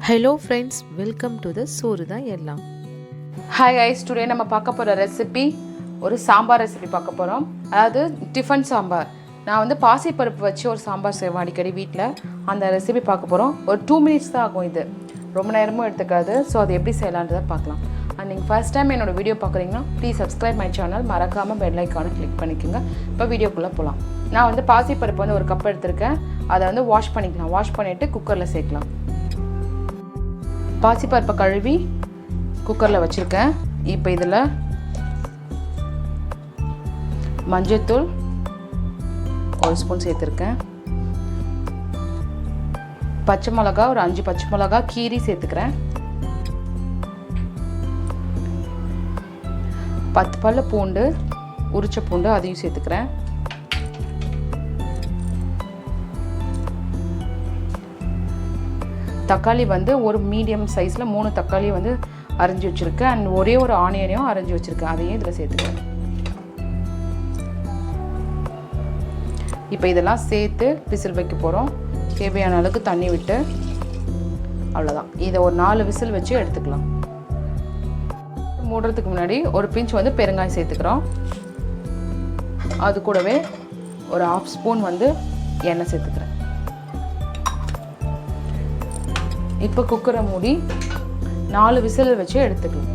Hello friends, welcome to the Soruda Ellam. Hi guys, today நம்ம பார்க்க போற recipe ஒரு சாம்பார் ரெசிபி பார்க்க போறோம். அதாவது டிஃபன் சாம்பார். நான் வந்து பாசி பருப்பு வச்சு ஒரு சாம்பார் செய்வேன் அடிக்கடி வீட்ல. அந்த ரெசிபி பார்க்க போறோம். ஒரு 2 minutes தான் ஆகும் இது. ரொம்ப நேரமும் எடுத்துக்காது. சோ அது எப்படி செய்யலாம்ன்றத பார்க்கலாம். And நீங்க first time என்னோட வீடியோ பார்க்குறீங்கன்னா please subscribe my channel. மறக்காம bell icon கிளிக் பண்ணிக்கங்க. இப்போ வீடியோக்குள்ள போலாம். நான் வந்து பாசி பருப்பு வந்து ஒரு கப் எடுத்துர்க்கேன். அதை வந்து வாஷ் பண்ணிக்கலாம். வாஷ் பண்ணிட்டு குக்கர்ல சேர்க்கலாம். பாசி பருப்பை கழுவி குக்கரில் வச்சுருக்கேன். இப்போ இதில் மஞ்சள்தூள் 1 ஸ்பூன் சேர்த்துருக்கேன். பச்சை மிளகா ஒரு 5 பச்சை மிளகா கீரி சேர்த்துக்கிறேன். 10 பல்லு பூண்டு உரிச்ச பூண்டு அதையும் சேர்த்துக்கிறேன். தக்காளி வந்து ஒரு மீடியம் சைஸில் 3 தக்காளி வந்து அரைஞ்சி வச்சுருக்கேன். அண்ட் ஒரே ஒரு ஆனியனையும் அரைஞ்சி வச்சுருக்கேன். அதையும் இதில் சேர்த்துக்கிறேன். இப்போ இதெல்லாம் சேர்த்து விசில் வைக்க போகிறோம். தேவையான அளவுக்கு தண்ணி விட்டு அவ்வளோதான். இதை ஒரு 4 விசில் வச்சு எடுத்துக்கலாம். மூடுறதுக்கு முன்னாடி ஒரு பிஞ்ச் வந்து பெருங்காயம் சேர்த்துக்கிறோம். அது கூடவே ஒரு 1/2 ஸ்பூன் வந்து எண்ணெய் சேர்த்துக்கிறேன். இப்போ குக்கரை மூடி 4 விசில் வச்சு எடுத்துக்கலாம்.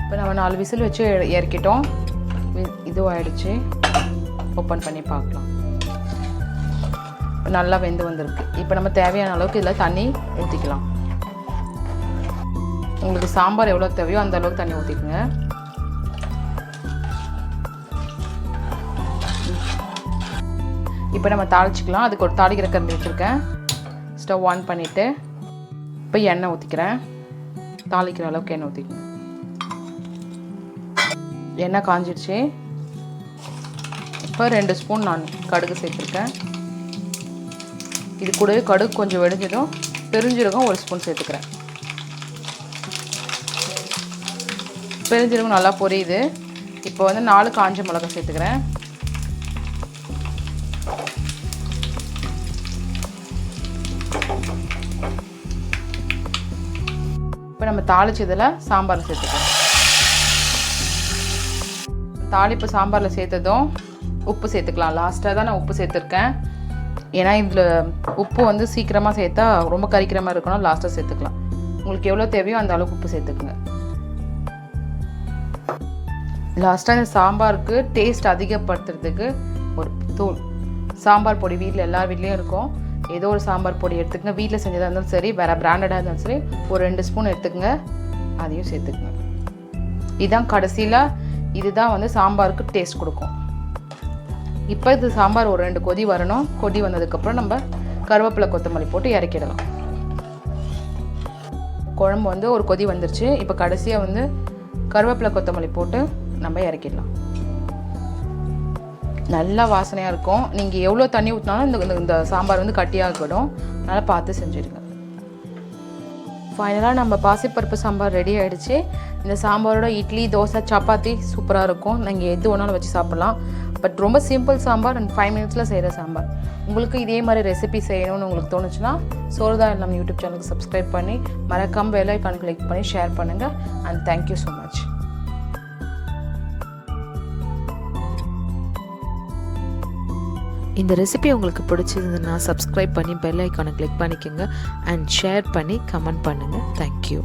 இப்போ நம்ம 4 விசில் வச்சு இறக்கிட்டோம். இதுவாகிடுச்சு. ஓப்பன் பண்ணி பார்க்கலாம். நல்லா வெந்து வந்திருக்கு. இப்போ நம்ம தேவையான அளவுக்கு இதில் தண்ணி ஊற்றிக்கலாம். உங்களுக்கு சாம்பார் எவ்வளோ தேவையோ அந்த அளவுக்கு தண்ணி ஊற்றிக்குங்க. இப்போ நம்ம தாளிச்சிக்கலாம். அதுக்கு ஒரு தாளிக்கிற கரண்டி வச்சுருக்கேன். ஸ்டவ் ஆன் பண்ணிவிட்டு இப்போ எண்ணெய் ஊற்றிக்கிறேன். தாளிக்கிற அளவுக்கு எண்ணெய் ஊற்றிக்கணும். எண்ணெய் காஞ்சிடுச்சு. இப்போ 2 ஸ்பூன் நான் கடுகு சேர்த்துருக்கேன். இது கூடவே கடுகு கொஞ்சம் வெடிஞ்சதும் பெருஞ்சீரகம் 1 ஸ்பூன் சேர்த்துக்கிறேன். பெருஞ்சீரகம் நல்லா பொரியுது. இப்போ வந்து 4 காஞ்ச மிளகாய் சேர்த்துக்கிறேன். இப்போ நம்ம தாளிச்சதில் சாம்பாரில் சேர்த்துக்கலாம். தாளிப்பு சாம்பாரில் சேர்த்ததும் உப்பு சேர்த்துக்கலாம். லாஸ்ட்டாக தான் நான் உப்பு சேர்த்துருக்கேன். ஏன்னா இதில் உப்பு வந்து சீக்கிரமாக சேர்த்தா ரொம்ப கரிக்கிற மாதிரி இருக்கணும். லாஸ்ட்டாக சேர்த்துக்கலாம். உங்களுக்கு எவ்வளோ தேவையோ அந்த அளவுக்கு உப்பு சேர்த்துக்குங்க. லாஸ்ட்டாக இந்த சாம்பாருக்கு டேஸ்ட் அதிகப்படுத்துறதுக்கு ஒரு தூள் சாம்பார் பொடி வீட்டில் எல்லார் வீட்லேயும் இருக்கும். ஏதோ ஒரு சாம்பார் பொடி எடுத்துக்கங்க. வீட்டில் செஞ்சதாக இருந்தாலும் சரி, வேறு பிராண்டடாக இருந்தாலும் சரி, ஒரு 2 ஸ்பூன் எடுத்துக்கங்க. அதையும் சேர்த்துக்குங்க. இதுதான் கடைசியில் இதுதான் வந்து சாம்பாருக்கு டேஸ்ட் கொடுக்கும். இப்போ இது சாம்பார் ஒரு 2 கொதி வரணும். கொதி வந்ததுக்கப்புறம் நம்ம கருவேப்பிலை கொத்தமல்லி போட்டு இறக்கிடலாம். குழம்பு வந்து ஒரு கொதி வந்துருச்சு. இப்போ கடைசியாக வந்து கருவேப்பிலை கொத்தமல்லி போட்டு நம்ம இறக்கிடலாம். நல்லா வாசனையாக இருக்கும். நீங்கள் எவ்வளோ தண்ணி ஊற்றினாலும் இந்த சாம்பார் வந்து கட்டியாகிடும். நல்லா பார்த்து செஞ்சுடுங்க. ஃபைனலாக நம்ம பாசிப்பருப்பு சாம்பார் ரெடி ஆகிடுச்சு. இந்த சாம்பாரோட இட்லி, தோசை, சப்பாத்தி சூப்பராக இருக்கும். நீங்கள் எது வேணாலும் வச்சு சாப்பிட்லாம். பட் ரொம்ப சிம்பிள் சாம்பார் அண்ட் 5 minutesல செய்கிற சாம்பார். உங்களுக்கு இதே மாதிரி ரெசிபி செய்யணும்னு உங்களுக்கு தோணுச்சுன்னா சோறுதா எல்லாம் யூடியூப் சேனலுக்கு சப்ஸ்கிரைப் பண்ணி மறக்காம பெல் ஐகான் கிளிக் பண்ணி ஷேர் பண்ணுங்கள். And thank you so much. இந்த ரெசிபி உங்களுக்கு பிடிச்சதுன்னா சப்ஸ்கிரைப் பண்ணி பெல் ஐக்கானை கிளிக் பண்ணிக்கோங்க. அண்ட் ஷேர் பண்ணி கமெண்ட் பண்ணுங்கள். தேங்க்யூ.